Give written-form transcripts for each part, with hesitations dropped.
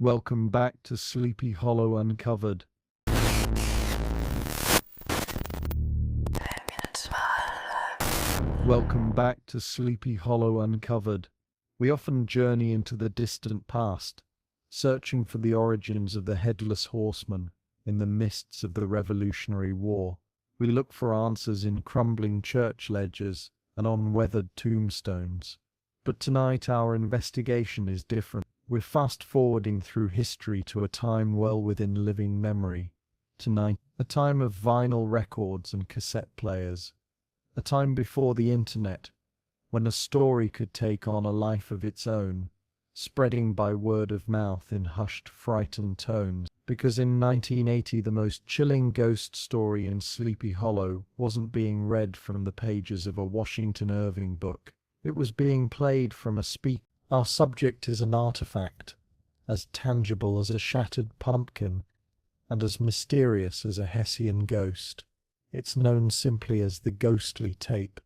Welcome back to Sleepy Hollow Uncovered. Welcome back to Sleepy Hollow Uncovered. We often journey into the distant past, searching for the origins of the Headless Horseman in the mists of the Revolutionary War. We look for answers in crumbling church ledgers and on weathered tombstones. But tonight our investigation is different. We're fast-forwarding through history to a time well within living memory. Tonight, a time of vinyl records and cassette players. A time before the internet, when a story could take on a life of its own, spreading by word of mouth in hushed, frightened tones. Because in 1980 the most chilling ghost story in Sleepy Hollow wasn't being read from the pages of a Washington Irving book. It was being played from a speaker. Our subject is an artifact, as tangible as a shattered pumpkin, and as mysterious as a Hessian ghost. It's known simply as the ghostly tape,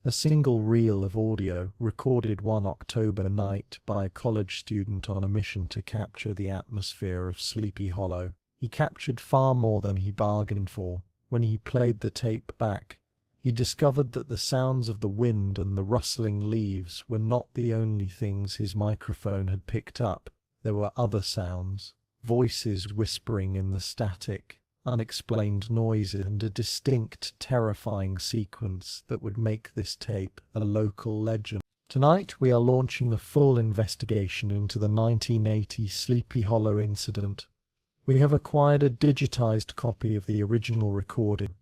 a single reel of audio recorded one October night by a college student on a mission to capture the atmosphere of Sleepy Hollow. He captured far more than he bargained for. When he played the tape back, he discovered that the sounds of the wind and the rustling leaves were not the only things his microphone had picked up. There were other sounds, voices whispering in the static, unexplained noises, and a distinct, terrifying sequence that would make this tape a local legend. Tonight we are launching a full investigation into the 1980 Sleepy Hollow incident. We have acquired a digitized copy of the original recording.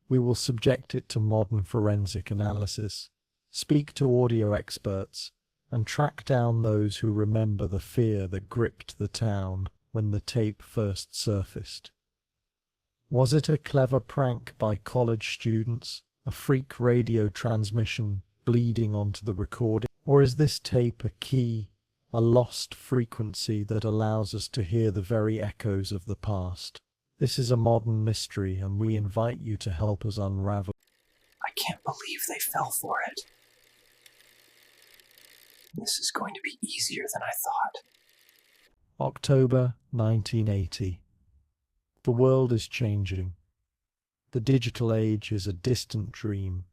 We will subject it to modern forensic analysis, speak to audio experts, and track down those who remember the fear that gripped the town when the tape first surfaced. Was it a clever prank by college students, a freak radio transmission bleeding onto the recording, or is this tape a key, a lost frequency that allows us to hear the very echoes of the past? This is a modern mystery, and we invite you to help us unravel. I can't believe they fell for it. This is going to be easier than I thought. October 1980. The world is changing. The digital age is a distant dream.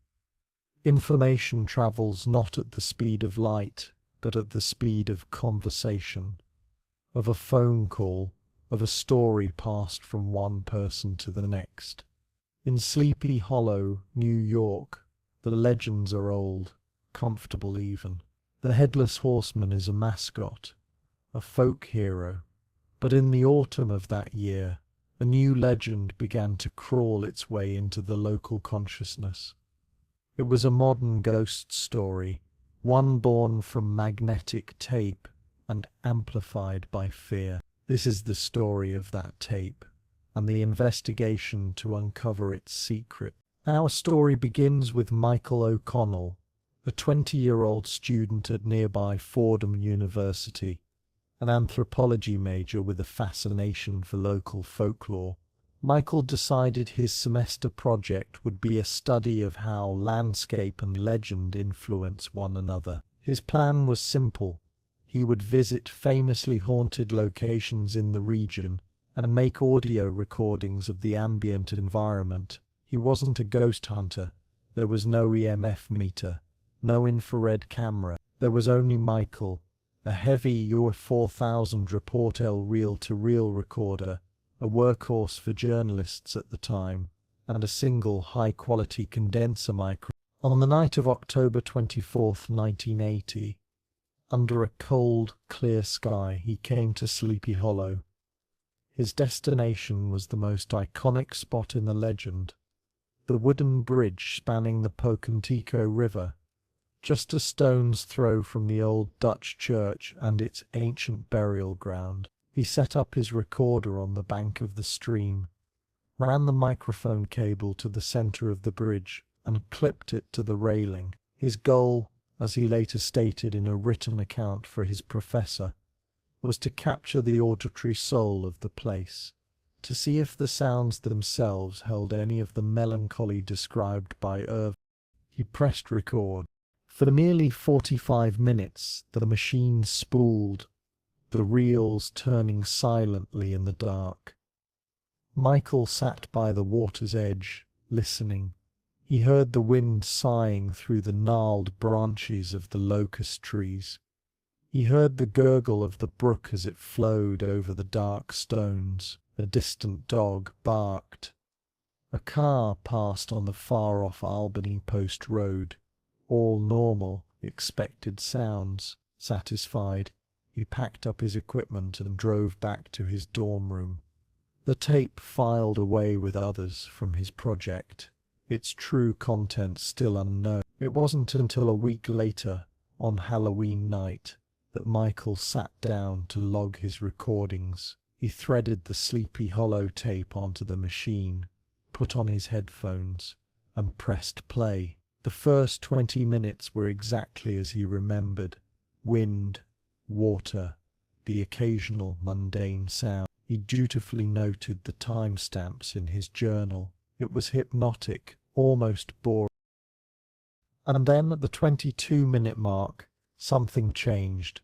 Information travels not at the speed of light, but at the speed of conversation, of a phone call, of a story passed from one person to the next. In Sleepy Hollow, New York, the legends are old, comfortable even. The Headless Horseman is a mascot, a folk hero. But in the autumn of that year, a new legend began to crawl its way into the local consciousness. It was a modern ghost story, one born from magnetic tape and amplified by fear. This is the story of that tape, and the investigation to uncover its secret. Our story begins with Michael O'Connell, a 20-year-old student at nearby Fordham University, an anthropology major with a fascination for local folklore. Michael decided his semester project would be a study of how landscape and legend influence one another. His plan was simple. He would visit famously haunted locations in the region and make audio recordings of the ambient environment. He wasn't a ghost hunter. There was no EMF meter, no infrared camera. There was only Michael, a heavy UR4000 Reportel reel-to-reel recorder, a workhorse for journalists at the time, and a single high-quality condenser microphone. On the night of October 24th, 1980, under a cold, clear sky, he came to Sleepy Hollow. His destination was the most iconic spot in the legend, the wooden bridge spanning the Pocantico River, just a stone's throw from the Old Dutch Church and its ancient burial ground. He set up his recorder on the bank of the stream, ran the microphone cable to the center of the bridge, and clipped it to the railing. His goal, as he later stated in a written account for his professor, was to capture the auditory soul of the place, to see if the sounds themselves held any of the melancholy described by Irving. He pressed record. For nearly 45 minutes the machine spooled. the reels turning silently in the dark. Michael sat by the water's edge, listening. He heard the wind sighing through the gnarled branches of the locust trees. He heard the gurgle of the brook as it flowed over the dark stones. A distant dog barked. A car passed on the far-off Albany Post Road. All normal, expected sounds. Satisfied, he packed up his equipment and drove back to his dorm room. The tape filed away with others from his project, its true content still unknown. It wasn't until a week later, on Halloween night, that Michael sat down to log his recordings. He threaded the Sleepy Hollow tape onto the machine, put on his headphones, and pressed play. The first 20 minutes were exactly as he remembered. Wind, water, the occasional mundane sound. He dutifully noted the timestamps in his journal. It was hypnotic, almost boring. And then at the 22-minute mark, something changed.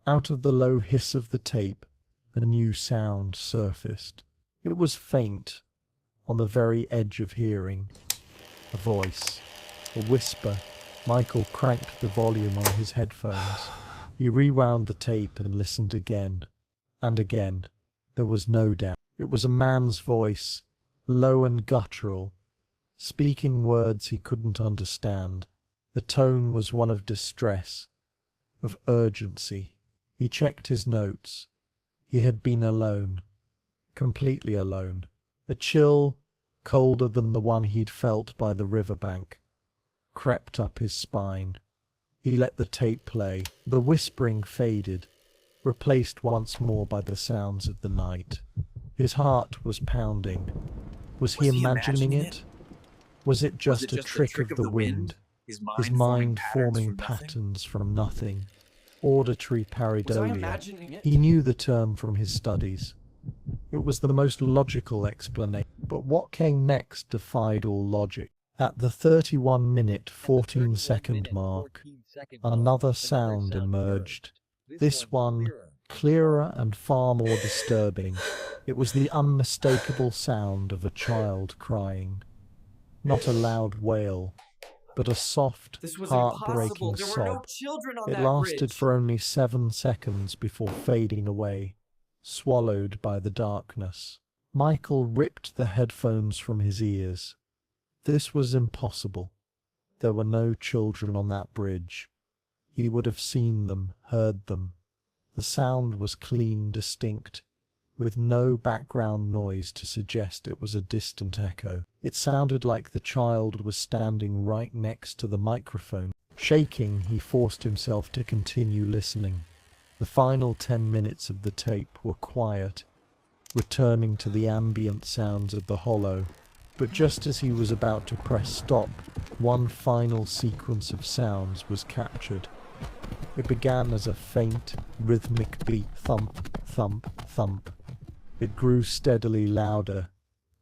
Out of the low hiss of the tape, a new sound surfaced. It was faint, on the very edge of hearing. A voice, a whisper. Michael cranked the volume on his headphones. He rewound the tape and listened again. And again. There was no doubt. It was a man's voice, low and guttural, speaking words he couldn't understand. The tone was one of distress, of urgency. He checked his notes. He had been alone, completely alone. A chill, colder than the one he'd felt by the riverbank, crept up his spine. He let the tape play. The whispering faded, replaced once more by the sounds of the night. His heart was pounding. Was he imagining it? Was it just a trick of the wind? His mind forming patterns from nothing. Auditory pareidolia. He knew the term from his studies. It was the most logical explanation. But what came next defied all logic. At the 31-minute, 14-second mark, another sound emerged. This one, clearer and far more disturbing. It was the unmistakable sound of a child crying. Not a loud wail, but a soft, heartbreaking sob. It lasted for only 7 seconds before fading away, swallowed by the darkness. Michael ripped the headphones from his ears. This was impossible. There were no children on that bridge. He would have seen them, heard them. The sound was clean, distinct, with no background noise to suggest it was a distant echo. It sounded like the child was standing right next to the microphone. Shaking, he forced himself to continue listening. The final 10 minutes of the tape were quiet, returning to the ambient sounds of the hollow. But just as he was about to press stop, one final sequence of sounds was captured. It began as a faint, rhythmic beat, thump, thump, thump. It grew steadily louder,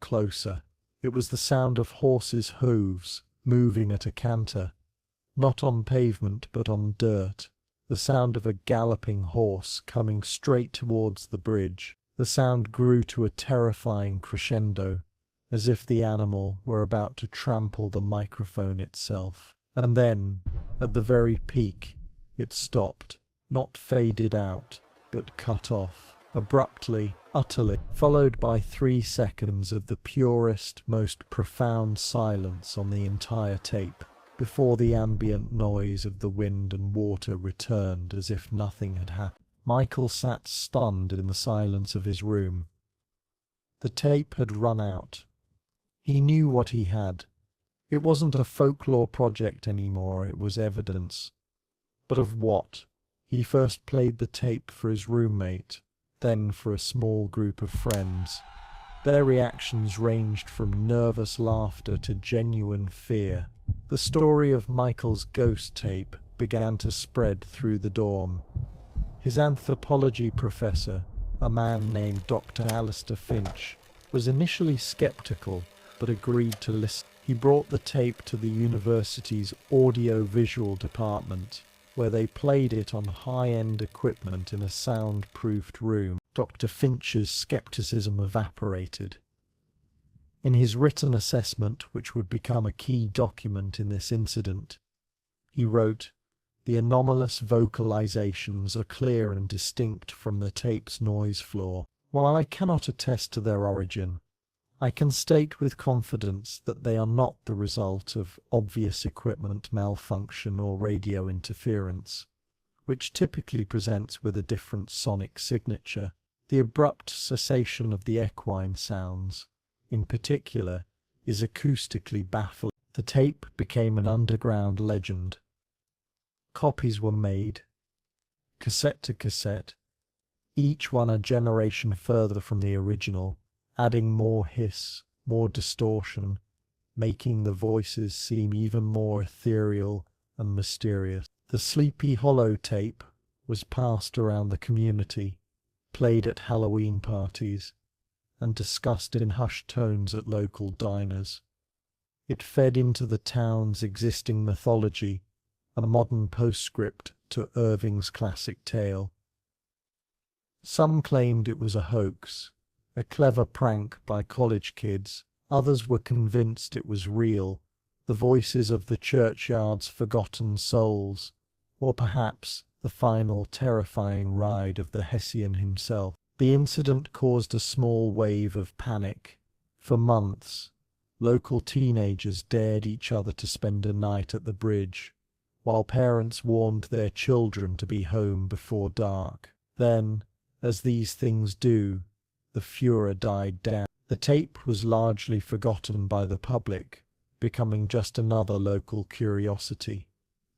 closer. It was the sound of horses' hooves moving at a canter, not on pavement but on dirt. The sound of a galloping horse coming straight towards the bridge. The sound grew to a terrifying crescendo, as if the animal were about to trample the microphone itself. And then, at the very peak, it stopped, not faded out, but cut off, abruptly, utterly, followed by 3 seconds of the purest, most profound silence on the entire tape, before the ambient noise of the wind and water returned as if nothing had happened. Michael sat stunned in the silence of his room. The tape had run out. He knew what he had. It wasn't a folklore project anymore, it was evidence. But of what? He first played the tape for his roommate, then for a small group of friends. Their reactions ranged from nervous laughter to genuine fear. The story of Michael's ghost tape began to spread through the dorm. His anthropology professor, a man named Dr. Alistair Finch, was initially skeptical, but agreed to listen. He brought the tape to the university's audio-visual department. where they played it on high-end equipment in a soundproofed room. Dr. Finch's skepticism evaporated. In his written assessment, which would become a key document in this incident, he wrote, "The anomalous vocalizations are clear and distinct from the tape's noise floor. While I cannot attest to their origin, I can state with confidence that they are not the result of obvious equipment malfunction or radio interference, which typically presents with a different sonic signature. The abrupt cessation of the equine sounds, in particular, is acoustically baffling." The tape became an underground legend. Copies were made, cassette to cassette, each one a generation further from the original, adding more hiss, more distortion, making the voices seem even more ethereal and mysterious. The Sleepy Hollow tape was passed around the community, played at Halloween parties, and discussed in hushed tones at local diners. It fed into the town's existing mythology, a modern postscript to Irving's classic tale. Some claimed it was a hoax, a clever prank by college kids. Others were convinced it was real, the voices of the churchyard's forgotten souls, or perhaps the final terrifying ride of the Hessian himself. The incident caused a small wave of panic. For months, local teenagers dared each other to spend a night at the bridge, while parents warned their children to be home before dark. Then, as these things do, the furor died down. The tape was largely forgotten by the public, becoming just another local curiosity,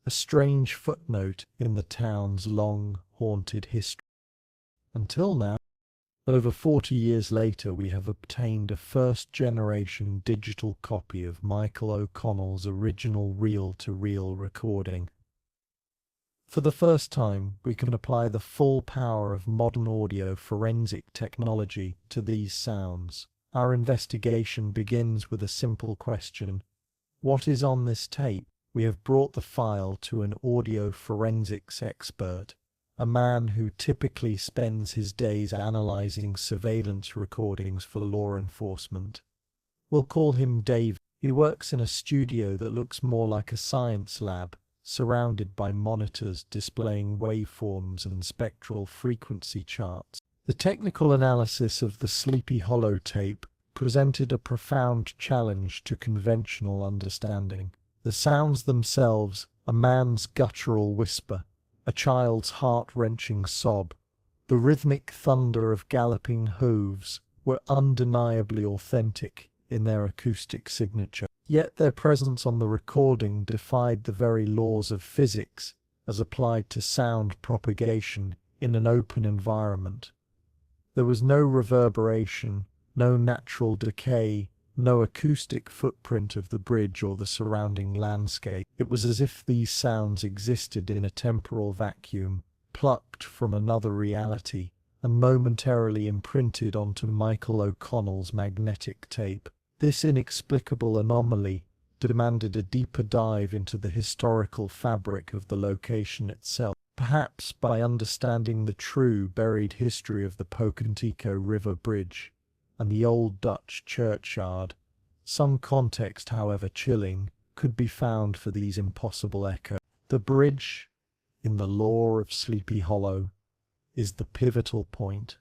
a strange footnote in the town's long, haunted history. Until now, over 40 years later, we have obtained a first-generation digital copy of Michael O'Connell's original reel-to-reel recording. For the first time, we can apply the full power of modern audio forensic technology to these sounds. Our investigation begins with a simple question: what is on this tape? We have brought the file to an audio forensics expert, a man who typically spends his days analyzing surveillance recordings for law enforcement. We'll call him Dave. He works in a studio that looks more like a science lab, surrounded by monitors displaying waveforms and spectral frequency charts. The technical analysis of the Sleepy Hollow tape presented a profound challenge to conventional understanding. The sounds themselves, a man's guttural whisper, a child's heart-wrenching sob, the rhythmic thunder of galloping hooves, were undeniably authentic in their acoustic signature. Yet their presence on the recording defied the very laws of physics as applied to sound propagation in an open environment. There was no reverberation, no natural decay, no acoustic footprint of the bridge or the surrounding landscape. It was as if these sounds existed in a temporal vacuum, plucked from another reality, and momentarily imprinted onto Michael O'Connell's magnetic tape. This inexplicable anomaly demanded a deeper dive into the historical fabric of the location itself. Perhaps by understanding the true buried history of the Pocantico River Bridge and the Old Dutch Churchyard, some context, however chilling, could be found for these impossible echoes. The bridge, in the lore of Sleepy Hollow, is the pivotal point.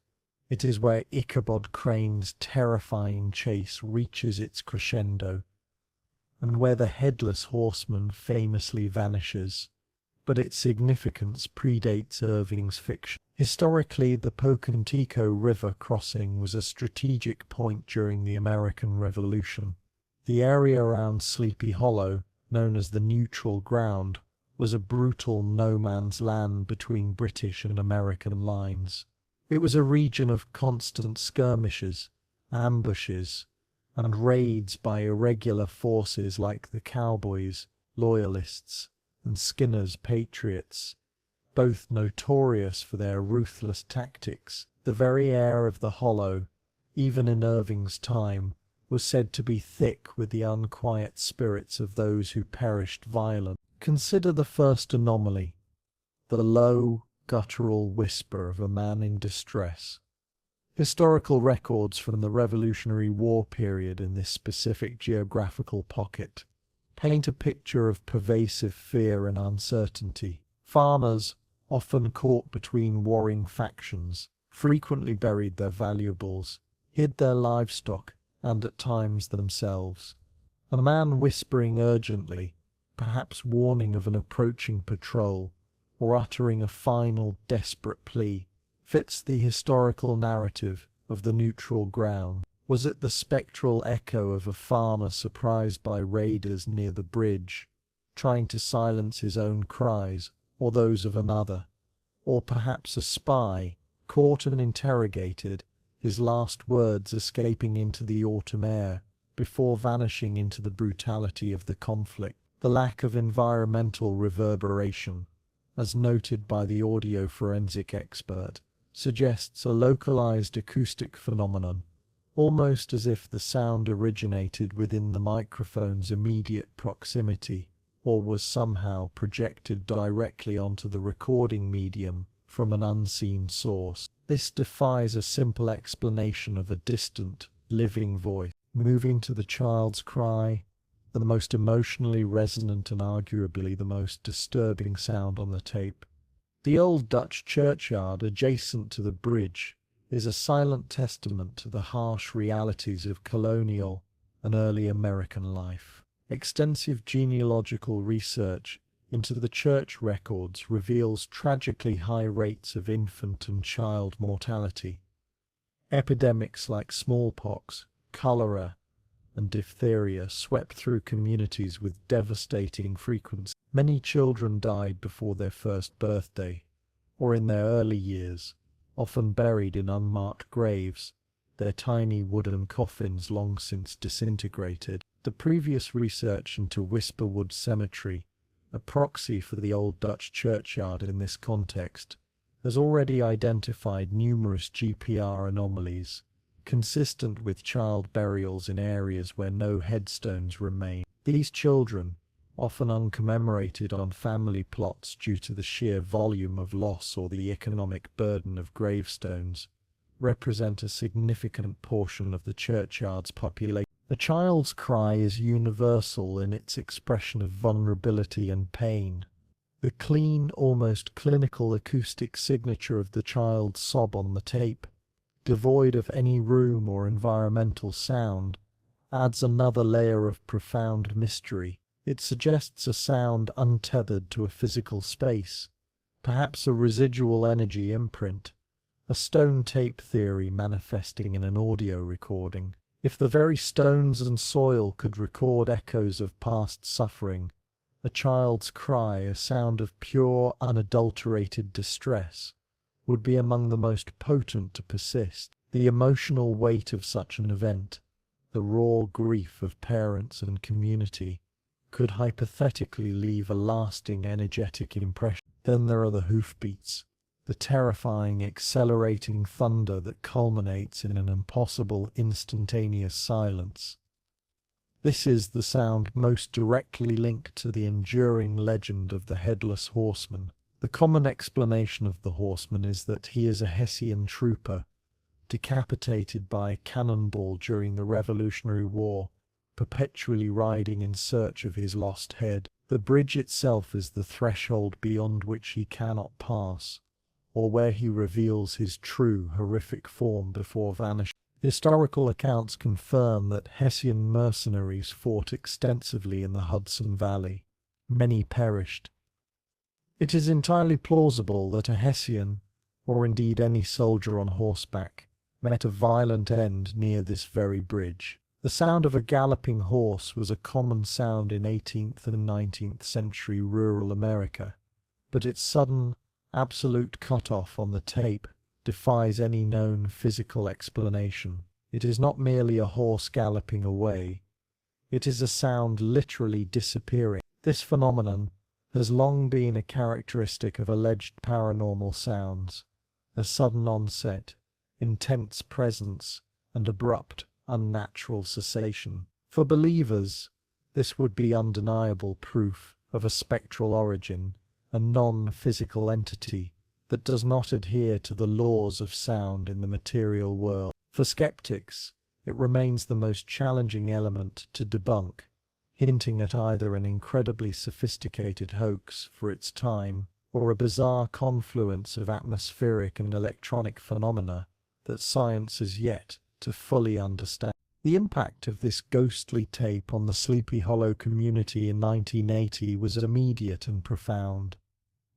It is where Ichabod Crane's terrifying chase reaches its crescendo, and where the Headless Horseman famously vanishes, but its significance predates Irving's fiction. Historically, the Pocantico River crossing was a strategic point during the American Revolution. The area around Sleepy Hollow, known as the Neutral Ground, was a brutal no-man's land between British and American lines. It was a region of constant skirmishes, ambushes, and raids by irregular forces like the Cowboys, Loyalists, and Skinner's Patriots, both notorious for their ruthless tactics. The very air of the Hollow, even in Irving's time, was said to be thick with the unquiet spirits of those who perished violently. Consider the first anomaly, the low, guttural whisper of a man in distress. Historical records from the Revolutionary War period in this specific geographical pocket paint a picture of pervasive fear and uncertainty. Farmers, often caught between warring factions, frequently buried their valuables, hid their livestock, and at times themselves. A man whispering urgently, perhaps warning of an approaching patrol, or uttering a final desperate plea, fits the historical narrative of the neutral ground. Was it the spectral echo of a farmer surprised by raiders near the bridge, trying to silence his own cries, or those of another? Or perhaps a spy, caught and interrogated, his last words escaping into the autumn air, before vanishing into the brutality of the conflict? The lack of environmental reverberation, as noted by the audio forensic expert, suggests a localized acoustic phenomenon, almost as if the sound originated within the microphone's immediate proximity, or was somehow projected directly onto the recording medium from an unseen source. This defies a simple explanation of a distant, living voice. Moving to the child's cry, the most emotionally resonant and arguably the most disturbing sound on the tape. The Old Dutch Churchyard adjacent to the bridge is a silent testament to the harsh realities of colonial and early American life. Extensive genealogical research into the church records reveals tragically high rates of infant and child mortality. Epidemics like smallpox, cholera, and diphtheria swept through communities with devastating frequency. Many children died before their first birthday, or in their early years, often buried in unmarked graves, their tiny wooden coffins long since disintegrated. The previous research into Whisperwood Cemetery, a proxy for the Old Dutch Churchyard in this context, has already identified numerous GPR anomalies, consistent with child burials in areas where no headstones remain. These children, often uncommemorated on family plots due to the sheer volume of loss or the economic burden of gravestones, represent a significant portion of the churchyard's population. The child's cry is universal in its expression of vulnerability and pain. The clean, almost clinical acoustic signature of the child's sob on the tape, devoid of any room or environmental sound, adds another layer of profound mystery. It suggests a sound untethered to a physical space, perhaps a residual energy imprint, a stone tape theory manifesting in an audio recording. If the very stones and soil could record echoes of past suffering, a child's cry, a sound of pure, unadulterated distress, would be among the most potent to persist. The emotional weight of such an event, the raw grief of parents and community, could hypothetically leave a lasting energetic impression. Then there are the hoofbeats, the terrifying accelerating thunder that culminates in an impossible instantaneous silence. This is the sound most directly linked to the enduring legend of the Headless Horseman. The common explanation of the horseman is that he is a Hessian trooper, decapitated by a cannonball during the Revolutionary War, perpetually riding in search of his lost head. The bridge itself is the threshold beyond which he cannot pass, or where he reveals his true, horrific form before vanishing. Historical accounts confirm that Hessian mercenaries fought extensively in the Hudson Valley. Many perished. It is entirely plausible that a Hessian, or indeed any soldier on horseback, met a violent end near this very bridge. The sound of a galloping horse was a common sound in 18th and 19th century rural America, but its sudden, absolute cut-off on the tape defies any known physical explanation. It is not merely a horse galloping away, it is a sound literally disappearing. This phenomenon has long been a characteristic of alleged paranormal sounds, a sudden onset, intense presence, and abrupt, unnatural cessation. For believers, this would be undeniable proof of a spectral origin, a non-physical entity that does not adhere to the laws of sound in the material world. For skeptics, it remains the most challenging element to debunk, hinting at either an incredibly sophisticated hoax for its time or a bizarre confluence of atmospheric and electronic phenomena that science has yet to fully understand. The impact of this ghostly tape on the Sleepy Hollow community in 1980 was immediate and profound.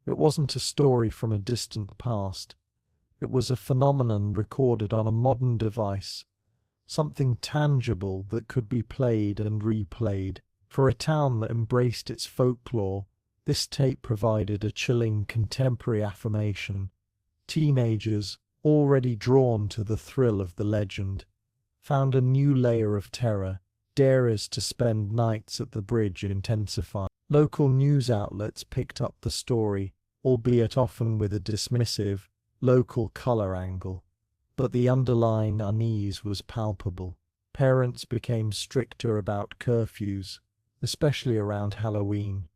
It wasn't a story from a distant past. It was a phenomenon recorded on a modern device, something tangible that could be played and replayed. For a town that embraced its folklore, this tape provided a chilling contemporary affirmation. Teenagers, already drawn to the thrill of the legend, found a new layer of terror. Dares to spend nights at the bridge intensified. Local news outlets picked up the story, albeit often with a dismissive, local color angle. But the underlying unease was palpable. Parents became stricter about curfews, especially around Halloween.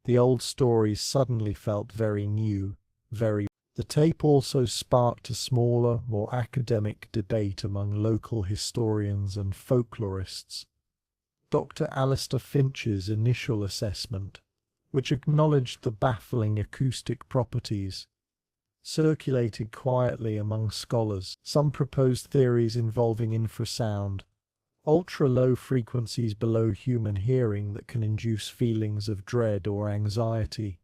The old stories suddenly felt very new, very... The tape also sparked a smaller, more academic debate among local historians and folklorists. Dr. Alistair Finch's initial assessment, which acknowledged the baffling acoustic properties, circulated quietly among scholars. Some proposed theories involving infrasound, ultra-low frequencies below human hearing that can induce feelings of dread or anxiety,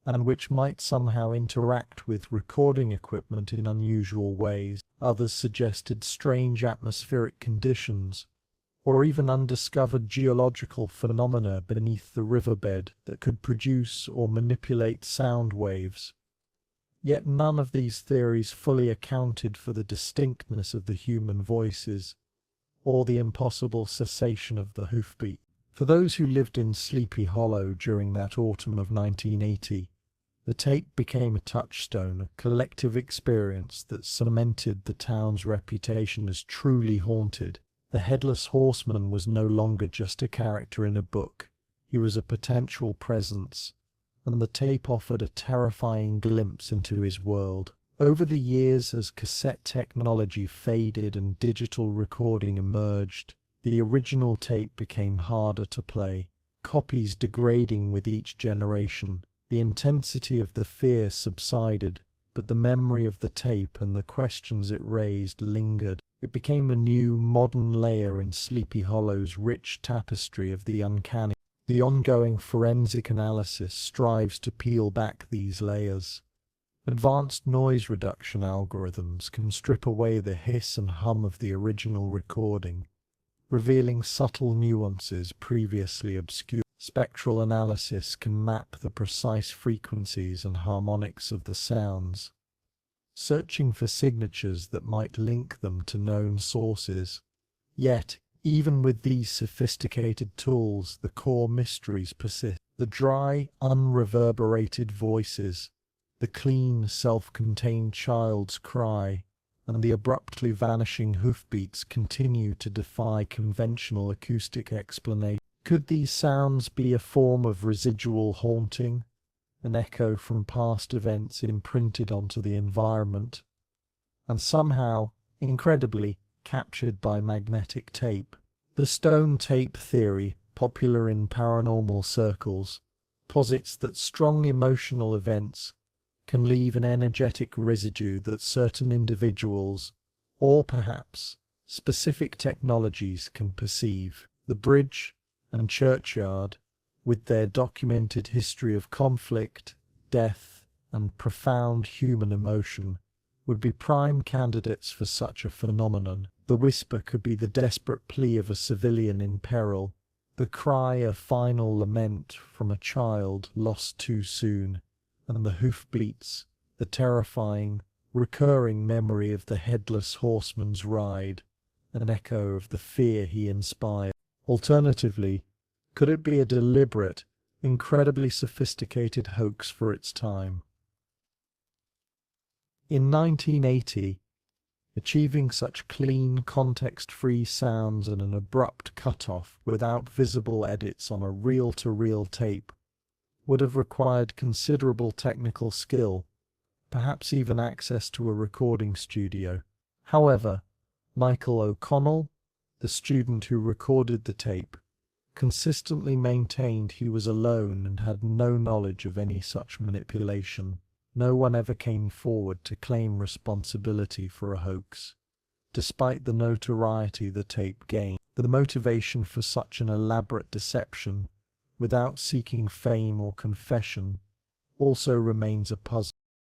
and which might somehow interact with recording equipment in unusual ways. Others suggested strange atmospheric conditions, or even undiscovered geological phenomena beneath the riverbed that could produce or manipulate sound waves. Yet none of these theories fully accounted for the distinctness of the human voices, or the impossible cessation of the hoofbeat. For those who lived in Sleepy Hollow during that autumn of 1980, the tape became a touchstone, a collective experience that cemented the town's reputation as truly haunted. The Headless Horseman was no longer just a character in a book. He was a potential presence, and the tape offered a terrifying glimpse into his world. Over the years, as cassette technology faded and digital recording emerged, the original tape became harder to play, copies degrading with each generation. The intensity of the fear subsided, but the memory of the tape and the questions it raised lingered. It became a new, modern layer in Sleepy Hollow's rich tapestry of the uncanny. The ongoing forensic analysis strives to peel back these layers. Advanced noise reduction algorithms can strip away the hiss and hum of the original recording, revealing subtle nuances previously obscure. Spectral analysis can map the precise frequencies and harmonics of the sounds, searching for signatures that might link them to known sources. Yet, even with these sophisticated tools, the core mysteries persist. The dry, unreverberated voices, the clean, self-contained child's cry, and the abruptly vanishing hoofbeats continue to defy conventional acoustic explanation. Could these sounds be a form of residual haunting, an echo from past events imprinted onto the environment, and somehow, incredibly, captured by magnetic tape? The stone tape theory, popular in paranormal circles, posits that strong emotional events can leave an energetic residue that certain individuals, or perhaps specific technologies, can perceive. The bridge and churchyard, with their documented history of conflict, death, and profound human emotion, would be prime candidates for such a phenomenon. The whisper could be the desperate plea of a civilian in peril, the cry a final lament from a child lost too soon, and the hoofbeats, the terrifying, recurring memory of the Headless Horseman's ride, an echo of the fear he inspired. Alternatively, could it be a deliberate, incredibly sophisticated hoax for its time? In 1980, achieving such clean, context-free sounds and an abrupt cut-off without visible edits on a reel-to-reel tape would have required considerable technical skill, perhaps even access to a recording studio. However, Michael O'Connell, the student who recorded the tape, consistently maintained he was alone and had no knowledge of any such manipulation. No one ever came forward to claim responsibility for a hoax. Despite the notoriety the tape gained, the motivation for such an elaborate deception, without seeking fame or confession, also remains a puzzle.